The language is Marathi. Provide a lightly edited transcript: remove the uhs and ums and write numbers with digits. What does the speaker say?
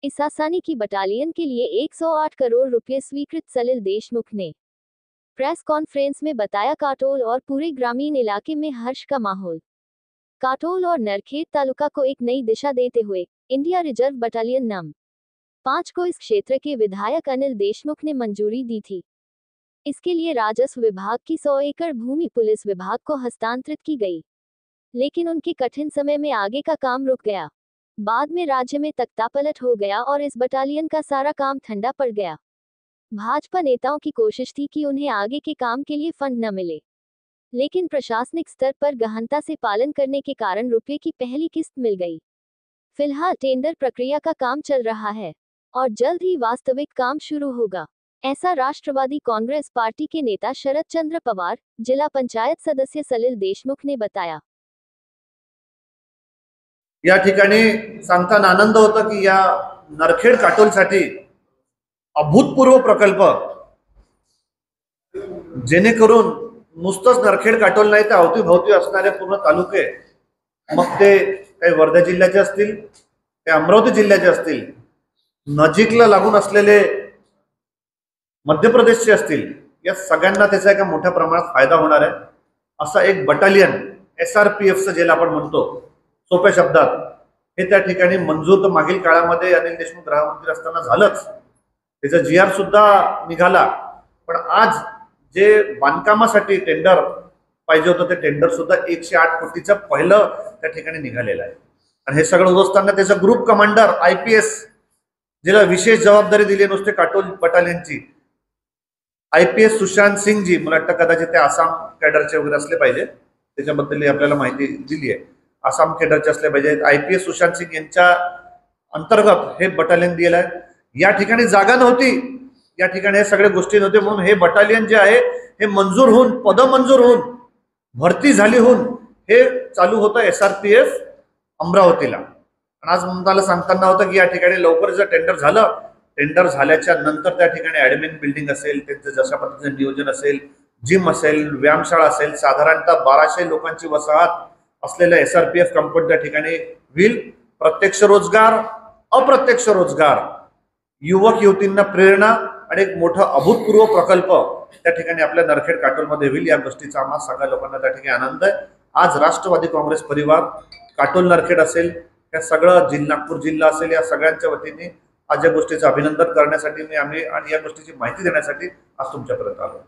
इस आसानी की बटालियन के लिए 108 करोड़ रुपए स्वीकृत सलिल देशमुख ने प्रेस कॉन्फ्रेंस में बताया। काटोल और पूरे ग्रामीण इलाके में हर्ष का माहौल। काटोल और नरखेड़ तालुका को एक नई दिशा देते हुए इंडिया रिजर्व बटालियन नम 5 को इस क्षेत्र के विधायक अनिल देशमुख ने मंजूरी दी थी। इसके लिए राजस्व विभाग की 100 एकड़ भूमि पुलिस विभाग को हस्तांतरित की गई, लेकिन उनके कठिन समय में आगे का काम रुक गया। बाद में राज्य में तख्तापलट हो गया और इस बटालियन का सारा काम ठंडा पड़ गया। भाजपा नेताओं की कोशिश थी कि उन्हें आगे के काम के लिए फंड न मिले, लेकिन प्रशासनिक स्तर पर गहनता से पालन करने के कारण रुपये की पहली किस्त मिल गई। फिलहाल टेंडर प्रक्रिया का काम चल रहा है और जल्द ही वास्तविक काम शुरू होगा, ऐसा राष्ट्रवादी कांग्रेस पार्टी के नेता शरद चंद्र पवार, जिला पंचायत सदस्य सलिल देशमुख ने बताया। या ठिकाणी सांगताना आनंद होता की या नरखेड काटोलसाठी अभूतपूर्व प्रकल्प, जेणेकरून नुसतंच नरखेड काटोल नाही तर अवतीभोवती असणारे पूर्ण तालुके, मग ते काही वर्धा जिल्ह्याचे असतील, ते अमरावती जिल्ह्याचे असतील, नजीकला लागून असलेले मध्य प्रदेशचे असतील, या सगळ्यांना त्याचा एका मोठ्या प्रमाणात फायदा होणार आहे। असा एक बटालियन SRPFचं ज्याला आपण म्हणतो सोप्या शब्दात, हे त्या ठिकाणी मंजूर तर मागील काळामध्ये अनिल देशमुख गृहमंत्री असताना झालंच, त्याचा GR सुद्धा निघाला। पण आज जे बांधकामासाठी टेंडर पाहिजे होतं ते टेंडर सुद्धा 108 कोटीचं पहिलं त्या ठिकाणी निघालेलं आहे। आणि हे सगळं होत असताना त्याचा ग्रुप कमांडर IPS, ज्याला विशेष जबाबदारी दिली नुसते काटोल बटालियनची, IPS सुशांत सिंग जी, मला वाटतं कदाचित ते आसाम कॅडरचे वगैरे असले पाहिजे, त्याच्याबद्दल आपल्याला माहिती दिली आहे, आसाम कॅडरचे असले पाहिजे। IPS सुशांत सिंग यांच्या अंतर्गत हे बटालियन दिलं आहे। या ठिकाणी जागा नव्हती, या ठिकाणी हे सगळे गोष्टी नव्हते, म्हणून हे बटालियन जे आहे हे मंजूर होऊन, पद मंजूर होऊन, भरती झाली होऊन हे चालू होतं SRPF अमरावतीला। आणि आज मला सांगताना होतं की या ठिकाणी लवकर जर टेंडर झालं, टेंडर झाल्याच्या नंतर त्या ठिकाणी ॲडमिन बिल्डिंग असेल, त्यांचं जशा पद्धतीचं नियोजन असेल, जिम असेल, व्यायामशाळा असेल, साधारणतः 1200 लोकांची वसाहत असलेल्या SRPF कंपनी त्या ठिकाणी होईल। प्रत्यक्ष रोजगार, अप्रत्यक्ष रोजगार, युवक युवतींना प्रेरणा आणि एक मोठा अभूतपूर्व प्रकल्प त्या ठिकाणी आपल्या नरखेड काटोलमध्ये होईल। या गोष्टीचा आम्हा सगळ्या लोकांना त्या ठिकाणी आनंद आहे। आज राष्ट्रवादी काँग्रेस परिवार, काटोल नरखेड असेल, या सगळं नागपूर जिल्हा असेल, या सगळ्यांच्या वतीने आज या गोष्टीचं अभिनंदन करण्यासाठी आम्ही आणि या गोष्टीची माहिती देण्यासाठी आज तुमच्यापर्यंत आलो।